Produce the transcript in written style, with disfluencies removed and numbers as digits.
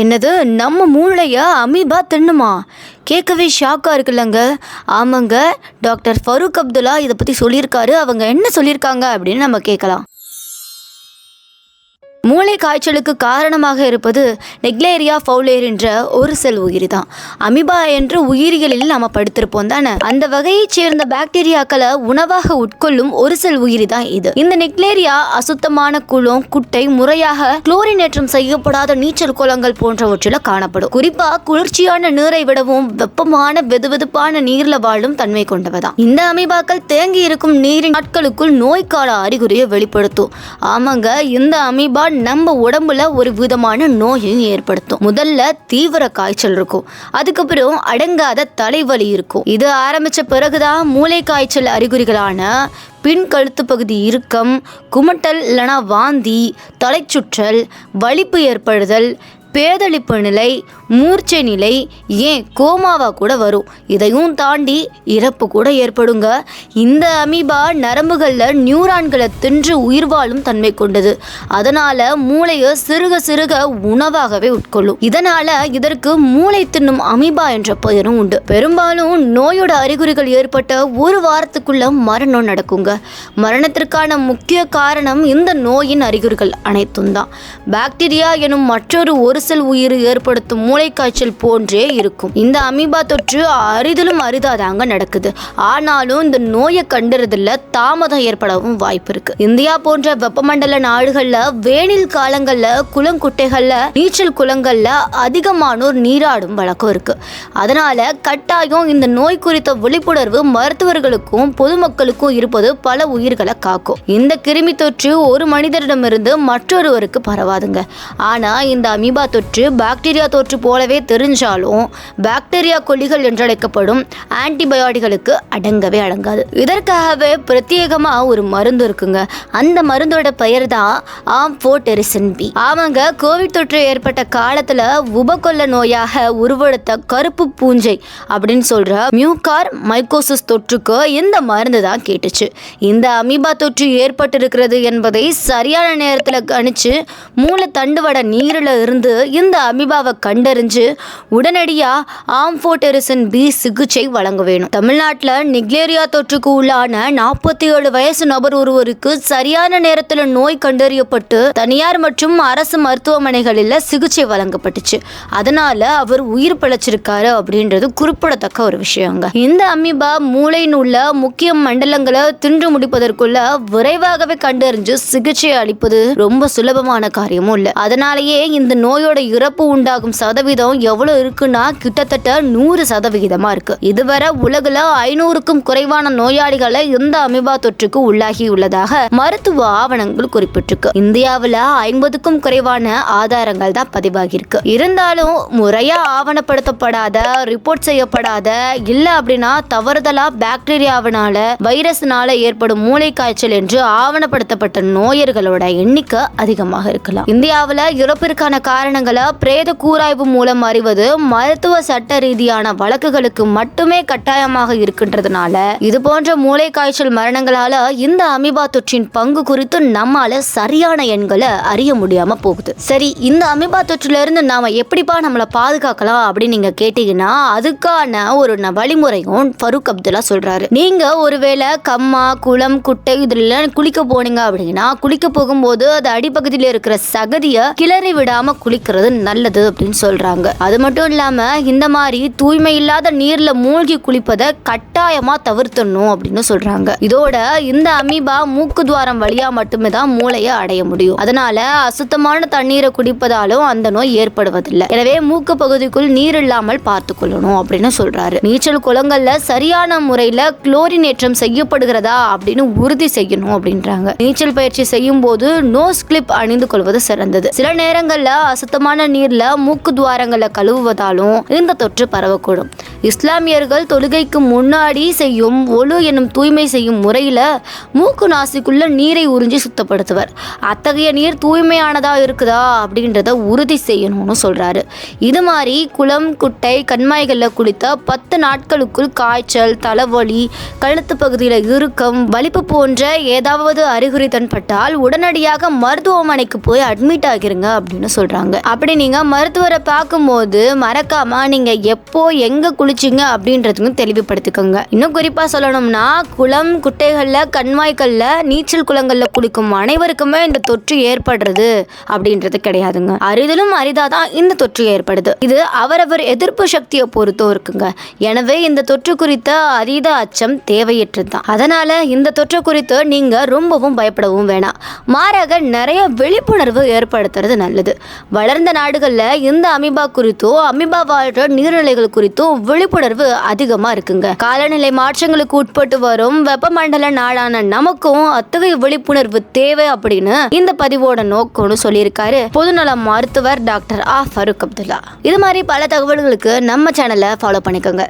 என்னது, நம்ம மூளைய அமீபா தின்னுமா? கேட்கவே ஷாக்கா இருக்குல்லங்க. ஆமாங்க, டாக்டர் ஃபரூக் அப்துல்லா இதை பற்றி சொல்லியிருக்காரு. அவங்க என்ன சொல்லியிருக்காங்க அப்படின்னு நம்ம கேட்கலாம். மூளை காய்ச்சலுக்கு காரணமாக இருப்பது நெக்லேரியா ஃபவுலேர் என்ற ஒரு செல் உயிரி தான். அமீபா என்று உயிரிகளில் நம்ம படுத்திருப்போம் தானே. அந்த வகையைச் சேர்ந்த பாக்டீரியாக்களை உணவாக உட்கொள்ளும் ஒரு செல் உயிரி தான் இது. இந்த நெக்லேரியா அசுத்தமான குளம், குட்டை, முறையாக குளோரினேற்றம் செய்யப்படாத நீச்சல் குளங்கள் போன்றவற்றில் காணப்படும். குறிப்பா குளிர்ச்சியான நீரை விடவும் வெப்பமான வெதுவெதுப்பான நீர்ல வாழும் தன்மை கொண்டவதான். இந்த அமீபாக்கள் தேங்கி இருக்கும் நீரின் நாட்களுக்குள் நோய்க்கால அறிகுறியை வெளிப்படுத்தும். ஆமாங்க, இந்த அமீபா நம்ம உடம்புல ஒரு விதமான நோயை ஏற்படுத்தும். முதல்ல தீவிர காய்ச்சல் இருக்கும், அதுக்கப்புறம் அடங்காத தலைவலி இருக்கும். இது ஆரம்பிச்ச பிறகுதான் மூளை காய்ச்சல் அறிகுறிகளான பின் கழுத்து பகுதி இறுக்கம், குமட்டல் இல்லைனா வாந்தி, தலைச்சுற்றல், வலிப்பு ஏற்படுதல், பேதளிப்பு நிலை, மூர்ச்சை நிலை, ஏன் கோமாவா கூட வரும். இதையும் தாண்டி இறப்பு கூட ஏற்படுங்க. இந்த அமீபா நரம்புகளில் நியூரான்களை தின்று உயிர் வாழும் தன்மை கொண்டது. அதனால மூளையை சிறுக சிறுக உணவாகவே உட்கொள்ளும். இதனால இதற்கு மூளை தின்னும் அமீபா என்ற பெயரும் உண்டு. பெரும்பாலும் நோயோட அறிகுறிகள் ஏற்பட்ட ஒரு வாரத்துக்குள்ள மரணம் நடக்குங்க. மரணத்திற்கான முக்கிய காரணம் இந்த நோயின் அறிகுறிகள் அனைத்தும் தான். பாக்டீரியா எனும் மற்றொரு ஒரு செல் உயிர் ஏற்படுத்தும் மூளை காய்ச்சல் போன்றே இருக்கும். இந்த அமீபா தொற்று அரிதிலும் அரிதாதாங்க நடக்குது. ஆனாலும் இந்த நோயை கண்டறிதல்ல தாமதம் ஏற்படவும் வாய்ப்பு இருக்கு. இந்தியா போன்ற வெப்பமண்டல நாடுகள்ல வேனில் காலங்கள்ல குளங்குட்டைகள்ல நீச்சல் குளங்கள்ல அதிகமானோர் நீராடும் வழக்கம் இருக்கு. அதனால கட்டாயம் இந்த நோய் குறித்த விழிப்புணர்வு மருத்துவர்களுக்கும் பொதுமக்களுக்கும் இருப்பது பல உயிர்களை காக்கும். இந்த கிருமி தொற்று ஒரு மனிதரிடமிருந்து மற்றொருவருக்கு பரவாதுங்க. ஆனா இந்த அமீபா தொற்று பாக்டீரியா தொற்று போலவே தெரிஞ்சாலும் பாக்டீரியா கொல்லிகள் என்றழைக்கப்படும் ஆன்டிபயோட்டிகளுக்கு அடங்கவே அடங்காது. இதற்காகவே பிரத்யேகமா ஒரு மருந்து இருக்குங்க. அந்த மருந்தோட பெயர் தான் ஆம்ஃபோடெரிசின் பி. அவங்க கோவிட் தொற்று ஏற்பட்ட காலத்துல உபகொள்ள நோயாக உருவெடுத்த கருப்பு பூஞ்சை அப்படின்னு சொல்ற மியூகார் மைக்கோசிஸ் தொற்றுக்கு இந்த மருந்து தான் கேட்டுச்சு. இந்த அமீபா தொற்று ஏற்பட்டிருக்கிறது என்பதை சரியான நேரத்துல கணிச்சு மூளை தண்டுவட நீரில் இருந்து இந்த அமீபாவை கண்டறிஞ்சு உடனடியா ஆம்ஃபோடெரிசின் பி சிகிச்சை வழங்க வேணும். தமிழ்நாட்டில் நெக்லேரியா தொற்றுக்கு உள்ளான 47 வயசு நபர் ஒருவருக்கு சரியான நேரத்தில் நோய் கண்டறியப்பட்டு தனியார் மற்றும் அரசு மருத்துவமனைகளில் சிகிச்சை வழங்கப்பட்டுச்சு. அதனால அவர் உயிர் பிழைச்சிருக்காரு அப்படின்றது குறிப்பிடத்தக்க ஒரு விஷயங்க. இந்த அமீபா மூளையின் உள்ள முக்கிய மண்டலங்களை தின்று முடிப்பதற்குள்ள விரைவாகவே கண்டறிஞ்சு சிகிச்சை அளிப்பது ரொம்ப சுலபமான காரியமும் இல்லை. அதனாலேயே இந்த நோயோட இறப்பு உண்டாகும் சதவீதம் எவ்வளவு இருக்குன்னா கிட்டத்தட்ட 100% இருக்கு. இதுவரை உலகில் 500க்கும் குறைவான நோயாளிகளை இந்த அமீபா தொற்றுக்கு உள்ளாகி உள்ளதாக மருத்துவ ஆவணங்கள் குறிப்பிட்டிருக்கு. இந்தியாவில் 50க்கும் குறைவான ஆதாரங்கள் தான் பதிவாகி இருக்கு. இருந்தாலும் முறையா ஆவணப்படுத்தப்படாத, ரிப்போர்ட் செய்யப்படாத, இல்ல அப்படின்னா தவறுதலா பாக்டீரியாவினால வைரஸ்னால ஏற்படும் மூளை காய்ச்சல் என்று ஆவணப்படுத்தப்பட்ட நோயர்களோட எண்ணிக்கை அதிகமாக இருக்கலாம். இந்தியாவில் இறப்பிற்கான காரணங்களை பிரேத கூராய்வு மூலம் அறிவது மருத்துவ சட்ட ரீதியான வழக்குகளுக்கு மட்டுமே கட்டாயமாக இருக்கின்றதுனால இது போன்ற மூளை காய்ச்சல் மரணங்களால இந்த அமீபா தொற்றின் பங்கு குறித்து நம்மால சரியான எண்களை அறிய முடியாம போகுது. சரி, இந்த அமீபா தொற்றுல இருந்து நாம எப்படிப்பா நம்மளை பாதுகாக்கலாம் அப்படின்னு நீங்க கேட்டீங்கன்னா அதுக்கான ஒரு வழிமுறையும் ஃபரூக் அப்துல்லா சொல்றாரு. நீங்க ஒருவேளை கம்மா, குளம், குட்டை இதுல குளிக்க போனீங்க அப்படின்னா குளிக்க போகும்போது அது அடிப்பகுதியில் இருக்கிற சகதியை கிளறி விடாம குளிக்கிறது நல்லது அப்படின்னு சொல்றாங்க. அது மட்டும் இல்லாம இந்த மாதிரி தூய்மை இல்லாத நீர்ல மூழ்கி குளிப்பதை கட்டாயமா தவிர்த்தணும் அப்படின்னு சொல்றாங்க. இதோட இந்த அமீபா மூக்கு துவாரம் வழியா மட்டுமே தான் மூளையை அடைய முடியும். அதனால அசுத்தமான தண்ணீரை குடிப்பதாலும் அந்த நோய் ஏற்படுவதில்லை. எனவே மூக்கு பகுதிக்குள் நீர் இல்லாமல் பார்த்து கொள்ளணும் அப்படின்னு சொல்றாரு. நீச்சல் குளங்கள்ல சரியான முறையில குளோரினேற்றம் செய்யப்படுகிறதா அப்படின்னு உறுதி செய்யணும் அப்படின்றாங்க. நீச்சல் பயிற்சி செய்யும் போது நோஸ் கிளிப் அணிந்து கொள்வது சிறந்தது. சில நேரங்கள்ல அசுத்தமான நீர்ல மூக்கு துவாரங்களை கழுவுவதாலும் இந்த தொற்று பரவக்கூடும். இஸ்லாமியர்கள் தொழுகைக்கு முன்னாடி செய்யும் ஒழு என்னும் தூய்மை செய்யும் முறையில் மூக்கு நாசிக்குள்ள நீரை உறிஞ்சி சுத்தப்படுத்துவர். அத்தகைய நீர் தூய்மையானதா இருக்குதா அப்படின்றத உறுதி செய்யணும்னு சொல்றாரு. இது மாதிரி குளம், குட்டை, கண்மாய்களில் குளித்த 10 நாட்களுக்குள் காய்ச்சல், தலைவலி, கழுத்து பகுதியில் இறுக்கம், வலிப்பு போன்ற ஏதாவது அறிகுறி தென்பட்டால் உடனடியாக மருத்துவமனைக்கு போய் அட்மிட் ஆகிருங்க அப்படின்னு சொல்றாங்க. அப்படி நீங்க மருத்துவரை பார்க்கும்போது மறக்காம நீங்க எப்போ எங்க குளிச்சிங்க அப்படின்றதுக்கும் தெளிவுபடுத்திக்கோங்க. இன்னும் குறிப்பா சொல்லணும்னா குளம், குட்டைகள்ல, கண்மாய்கள்ல, நீச்சல் குளங்கள்ல குளிக்கும் அனைவருக்குமே இந்த தொற்று ஏற்படுறது அப்படின்றது கிடையாதுங்க. அரிதிலும் அரிதாதான் இந்த தொற்று ஏற்படுது. இது அவரவர் எதிர்ப்பு சக்தியை பொறுத்தும் இருக்குங்க. எனவே இந்த தொற்று குறித்த அதீத அச்சம் தேவையற்றது தான். அதனால இந்த தொற்று குறித்து நீங்க ரொம்பவும் பயப்படவும் வேணாம். மாறாக நிறைய விழிப்புணர்வு ஏற்படுத்துறது நல்லது. வளர்ந்த நாடுகள்ல இந்த அமீபா குறித்தும் அமீபா வாழ்ற நீர்நிலைகள் குறித்தும் விழிப்புணர்வு அதிகமா இருக்குங்க. காலநிலை மாற்றங்களுக்கு உட்பட்டு வரும் வெப்பமண்டல நாடான நமக்கும் அத்தகைய விழிப்புணர்வு தேவை அப்படின்னு இந்த பதிவோட நோக்கம்னு சொல்லியிருக்காரு பொதுநல மருத்துவர் டாக்டர் ஃபருக் அப்துல்லா. இது மாதிரி பல தகவல்களுக்கு நம்ம சேனலை ஃபாலோ பண்ணிக்கோங்க.